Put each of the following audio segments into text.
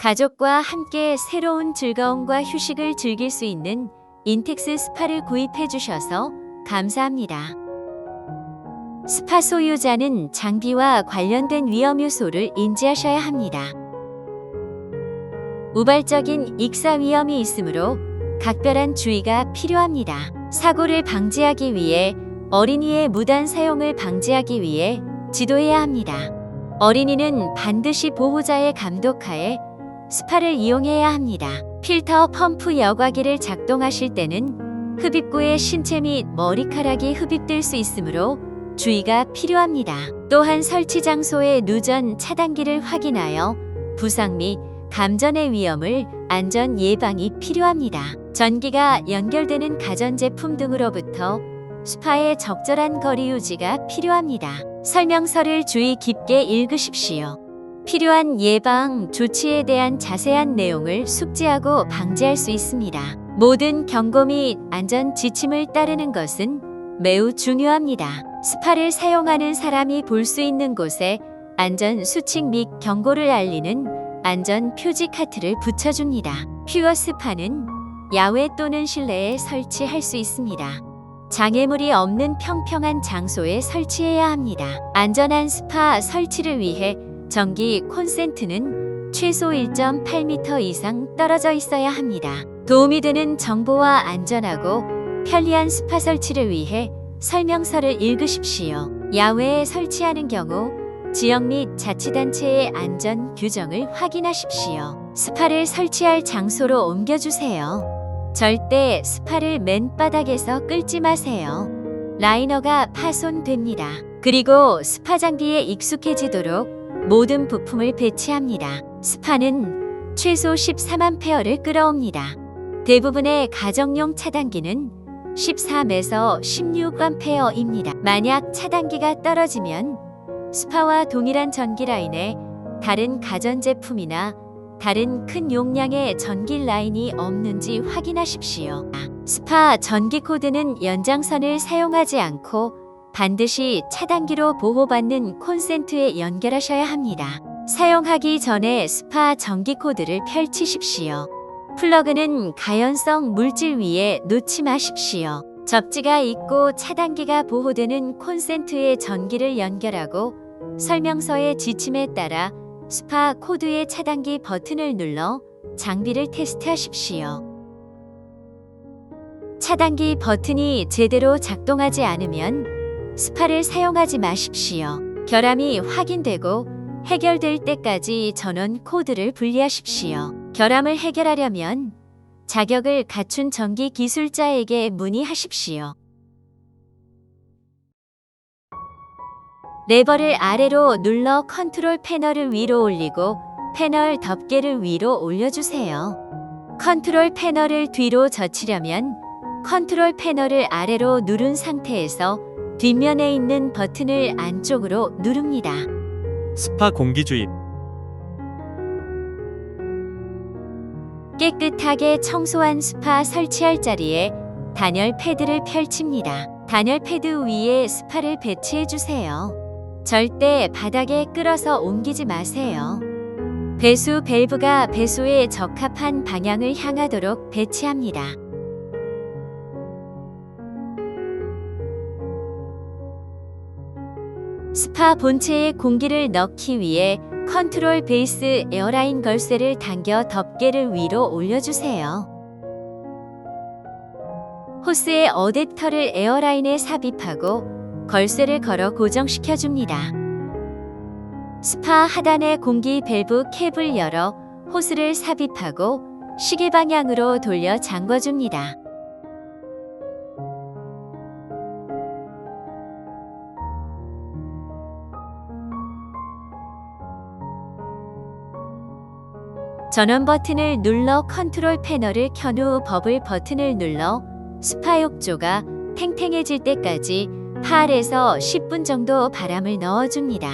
가족과 함께 새로운 즐거움과 휴식을 즐길 수 있는 인텍스 스파를 구입해 주셔서 감사합니다. 스파 소유자는 장비와 관련된 위험 요소를 인지하셔야 합니다. 우발적인 익사 위험이 있으므로 각별한 주의가 필요합니다. 사고를 방지하기 위해 어린이의 무단 사용을 방지하기 위해 지도해야 합니다. 어린이는 반드시 보호자의 감독하에 스파를 이용해야 합니다. 필터 펌프 여과기를 작동하실 때는 흡입구의 신체 및 머리카락이 흡입될 수 있으므로 주의가 필요합니다. 또한 설치 장소의 누전 차단기를 확인하여 부상 및 감전의 위험을 안전 예방이 필요합니다. 전기가 연결되는 가전제품 등으로부터 스파의 적절한 거리 유지가 필요합니다. 설명서를 주의 깊게 읽으십시오. 필요한 예방 조치에 대한 자세한 내용을 숙지하고 방지할 수 있습니다. 모든 경고 및 안전 지침을 따르는 것은 매우 중요합니다. 스파를 사용하는 사람이 볼 수 있는 곳에 안전 수칙 및 경고를 알리는 안전 표지 카트를 붙여줍니다. 퓨어 스파는 야외 또는 실내에 설치할 수 있습니다. 장애물이 없는 평평한 장소에 설치해야 합니다. 안전한 스파 설치를 위해 전기 콘센트는 최소 1.8m 이상 떨어져 있어야 합니다. 도움이 되는 정보와 안전하고 편리한 스파 설치를 위해 설명서를 읽으십시오. 야외에 설치하는 경우 지역 및 자치단체의 안전 규정을 확인하십시오. 스파를 설치할 장소로 옮겨주세요. 절대 스파를 맨바닥에서 끌지 마세요. 라이너가 파손됩니다. 그리고 스파 장비에 익숙해지도록 모든 부품을 배치합니다. 스파는 최소 13A를 끌어옵니다. 대부분의 가정용 차단기는 13에서 16A입니다. 만약 차단기가 떨어지면 스파와 동일한 전기 라인에 다른 가전제품이나 다른 큰 용량의 전기 라인이 없는지 확인하십시오. 스파 전기 코드는 연장선을 사용하지 않고 반드시 차단기로 보호받는 콘센트에 연결하셔야 합니다. 사용하기 전에 스파 전기 코드를 펼치십시오. 플러그는 가연성 물질 위에 놓지 마십시오. 접지가 있고 차단기가 보호되는 콘센트에 전기를 연결하고 설명서의 지침에 따라 스파 코드의 차단기 버튼을 눌러 장비를 테스트하십시오. 차단기 버튼이 제대로 작동하지 않으면 스파를 사용하지 마십시오. 결함이 확인되고 해결될 때까지 전원 코드를 분리하십시오. 결함을 해결하려면 자격을 갖춘 전기 기술자에게 문의하십시오. 레버를 아래로 눌러 컨트롤 패널을 위로 올리고 패널 덮개를 위로 올려주세요. 컨트롤 패널을 뒤로 젖히려면 컨트롤 패널을 아래로 누른 상태에서 뒷면에 있는 버튼을 안쪽으로 누릅니다. 스파 공기 주입. 깨끗하게 청소한 스파 설치할 자리에 단열 패드를 펼칩니다. 단열 패드 위에 스파를 배치해 주세요. 절대 바닥에 끌어서 옮기지 마세요. 배수 밸브가 배수에 적합한 방향을 향하도록 배치합니다. 스파 본체에 공기를 넣기 위해 컨트롤 베이스 에어라인 걸쇠를 당겨 덮개를 위로 올려주세요. 호스의 어댑터를 에어라인에 삽입하고 걸쇠를 걸어 고정시켜줍니다. 스파 하단의 공기 밸브 캡을 열어 호스를 삽입하고 시계 방향으로 돌려 잠궈줍니다. 전원 버튼을 눌러 컨트롤 패널을 켠 후 버블 버튼을 눌러 스파 욕조가 탱탱해질 때까지 8에서 10분 정도 바람을 넣어줍니다.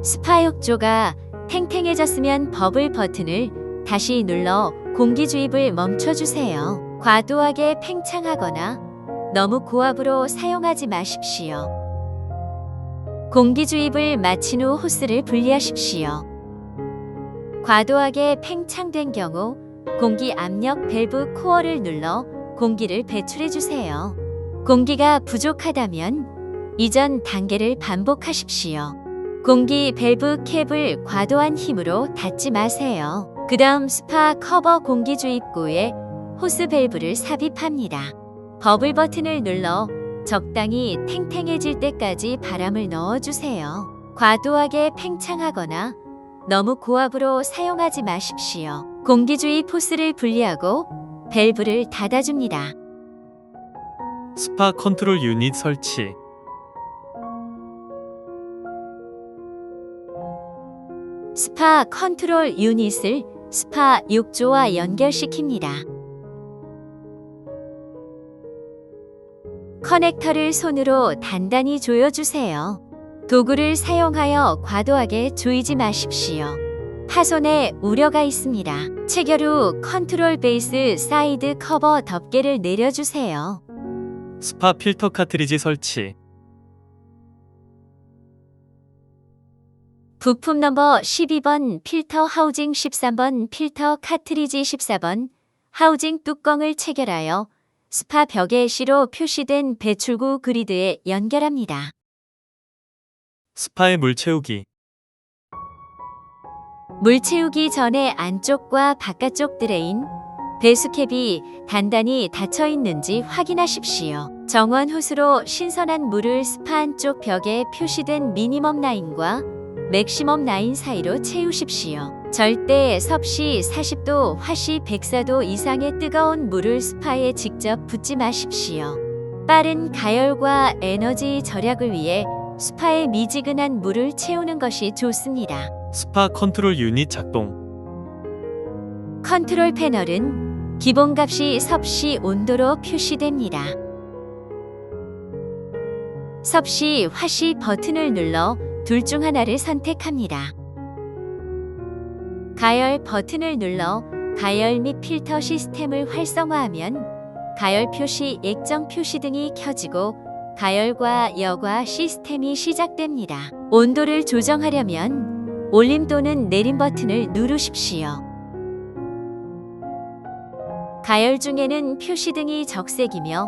스파 욕조가 탱탱해졌으면 버블 버튼을 다시 눌러 공기 주입을 멈춰주세요. 과도하게 팽창하거나 너무 고압으로 사용하지 마십시오. 공기 주입을 마친 후 호스를 분리하십시오. 과도하게 팽창된 경우 공기 압력 밸브 코어를 눌러 공기를 배출해 주세요. 공기가 부족하다면 이전 단계를 반복하십시오. 공기 밸브 캡을 과도한 힘으로 닫지 마세요. 그 다음 스파 커버 공기 주입구에 호스 밸브를 삽입합니다. 버블 버튼을 눌러 적당히 탱탱해질 때까지 바람을 넣어주세요. 과도하게 팽창하거나 너무 고압으로 사용하지 마십시오. 공기 주입 호스를 분리하고 밸브를 닫아줍니다. 스파 컨트롤 유닛 설치. 스파 컨트롤 유닛을 스파 욕조와 연결시킵니다. 커넥터를 손으로 단단히 조여주세요. 도구를 사용하여 과도하게 조이지 마십시오. 파손에 우려가 있습니다. 체결 후 컨트롤 베이스 사이드 커버 덮개를 내려주세요. 스파 필터 카트리지 설치. 부품 넘버 12번 필터 하우징 13번 필터 카트리지 14번 하우징 뚜껑을 체결하여 스파 벽에 C로 표시된 배출구 그리드에 연결합니다. 스파의 물 채우기. 물 채우기 전에 안쪽과 바깥쪽 드레인, 배수캡이 단단히 닫혀 있는지 확인하십시오. 정원 호스로 신선한 물을 스파 안쪽 벽에 표시된 미니멈 라인과 맥시멈 라인 사이로 채우십시오. 절대 섭씨 40도, 화씨 104도 이상의 뜨거운 물을 스파에 직접 붓지 마십시오. 빠른 가열과 에너지 절약을 위해 스파에 미지근한 물을 채우는 것이 좋습니다. 스파 컨트롤 유닛 작동. 컨트롤 패널은 기본값이 섭씨 온도로 표시됩니다. 섭씨, 화씨 버튼을 눌러 둘 중 하나를 선택합니다. 가열 버튼을 눌러 가열 및 필터 시스템을 활성화하면 가열 표시, 액정 표시 등이 켜지고 가열과 여과 시스템이 시작됩니다. 온도를 조정하려면 올림 또는 내림 버튼을 누르십시오. 가열 중에는 표시등이 적색이며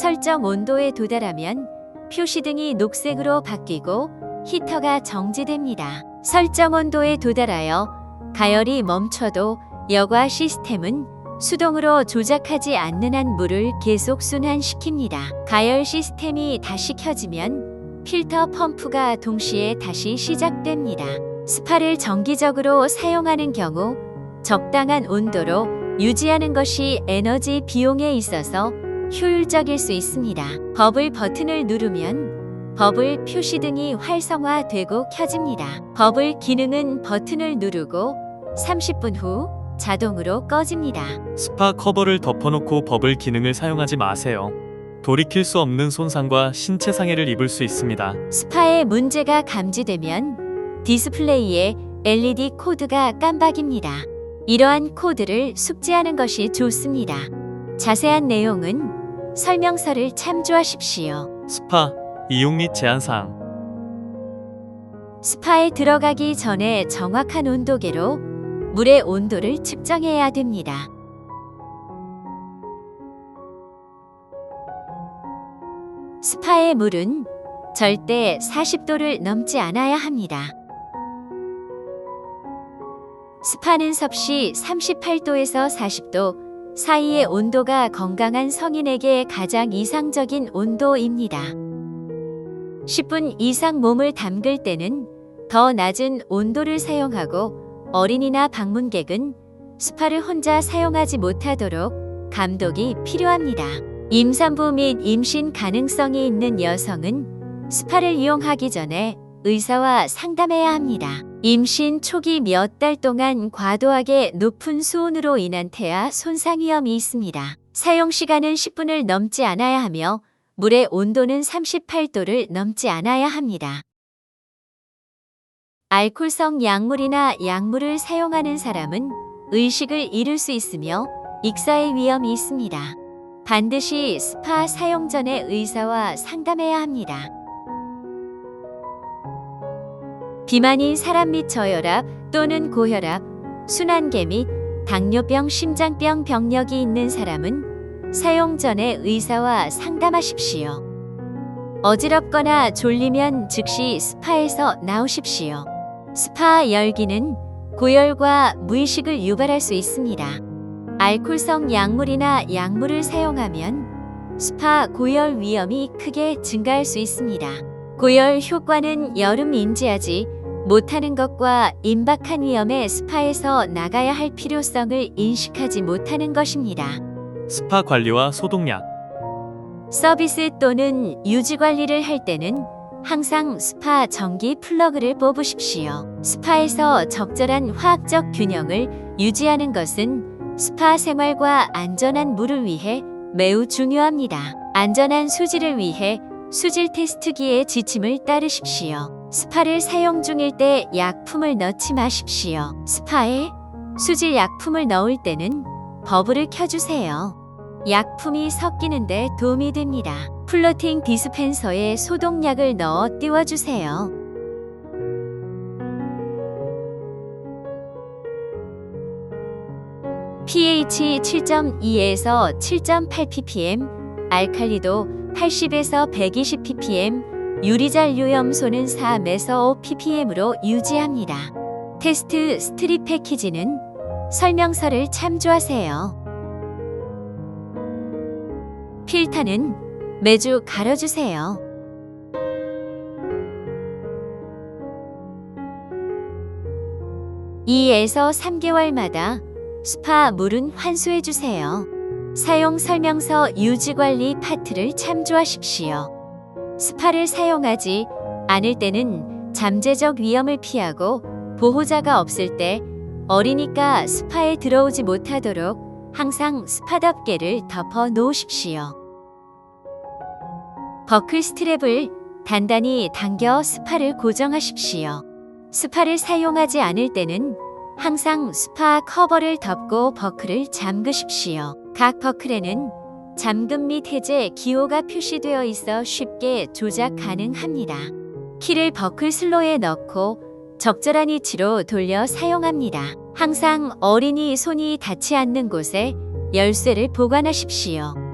설정 온도에 도달하면 표시등이 녹색으로 바뀌고 히터가 정지됩니다. 설정 온도에 도달하여 가열이 멈춰도 여과 시스템은 수동으로 조작하지 않는 한 물을 계속 순환시킵니다. 가열 시스템이 다시 켜지면 필터 펌프가 동시에 다시 시작됩니다. 스파를 정기적으로 사용하는 경우 적당한 온도로 유지하는 것이 에너지 비용에 있어서 효율적일 수 있습니다. 버블 버튼을 누르면 버블 표시등이 활성화되고 켜집니다. 버블 기능은 버튼을 누르고 30분 후 자동으로 꺼집니다. 스파 커버를 덮어놓고 버블 기능을 사용하지 마세요. 돌이킬 수 없는 손상과 신체 상해를 입을 수 있습니다. 스파에 문제가 감지되면 디스플레이에 LED 코드가 깜박입니다. 이러한 코드를 숙지하는 것이 좋습니다. 자세한 내용은 설명서를 참조하십시오. 스파 이용 및 제한사항. 스파에 들어가기 전에 정확한 온도계로 물의 온도를 측정해야 됩니다. 스파의 물은 절대 40도를 넘지 않아야 합니다. 스파는 섭씨 38도에서 40도 사이의 온도가 건강한 성인에게 가장 이상적인 온도입니다. 10분 이상 몸을 담글 때는 더 낮은 온도를 사용하고 어린이나 방문객은 스파를 혼자 사용하지 못하도록 감독이 필요합니다. 임산부 및 임신 가능성이 있는 여성은 스파를 이용하기 전에 의사와 상담해야 합니다. 임신 초기 몇 달 동안 과도하게 높은 수온으로 인한 태아 손상 위험이 있습니다. 사용 시간은 10분을 넘지 않아야 하며 물의 온도는 38도를 넘지 않아야 합니다. 알코올성 약물이나 약물을 사용하는 사람은 의식을 잃을 수 있으며 익사의 위험이 있습니다. 반드시 스파 사용 전에 의사와 상담해야 합니다. 비만인 사람 및 저혈압 또는 고혈압, 순환계 및 당뇨병, 심장병 병력이 있는 사람은 사용 전에 의사와 상담하십시오. 어지럽거나 졸리면 즉시 스파에서 나오십시오. 스파 열기는 고열과 무의식을 유발할 수 있습니다. 알코올성 약물이나 약물을 사용하면 스파 고열 위험이 크게 증가할 수 있습니다. 고열 효과는 여름 인지하지 못하는 것과 임박한 위험에 스파에서 나가야 할 필요성을 인식하지 못하는 것입니다. 스파 관리와 소독약. 서비스 또는 유지 관리를 할 때는 항상 스파 전기 플러그를 뽑으십시오. 스파에서 적절한 화학적 균형을 유지하는 것은 스파 생활과 안전한 물을 위해 매우 중요합니다. 안전한 수질을 위해 수질 테스트기의 지침을 따르십시오. 스파를 사용 중일 때 약품을 넣지 마십시오. 스파에 수질 약품을 넣을 때는 버블을 켜주세요. 약품이 섞이는데 도움이 됩니다. 플로팅 디스펜서에 소독약을 넣어 띄워주세요. pH 7.2에서 7.8 ppm, 알칼리도 80에서 120 ppm, 유리잔류염소는 3에서 5 ppm으로 유지합니다. 테스트 스트립 패키지는 설명서를 참조하세요. 필터는 매주 갈아주세요. (2에서 3개월마다) 스파 물은 환수해주세요. 사용 설명서 유지관리 파트를 참조하십시오. 스파를 사용하지 않을 때는 잠재적 위험을 피하고 보호자가 없을 때 어리니까 스파에 들어오지 못하도록 항상 스파 덮개를 덮어 놓으십시오. 버클 스트랩을 단단히 당겨 스파를 고정하십시오. 스파를 사용하지 않을 때는 항상 스파 커버를 덮고 버클을 잠그십시오. 각 버클에는 잠금 및 해제 기호가 표시되어 있어 쉽게 조작 가능합니다. 키를 버클 슬로에 넣고 적절한 위치로 돌려 사용합니다. 항상 어린이 손이 닿지 않는 곳에 열쇠를 보관하십시오.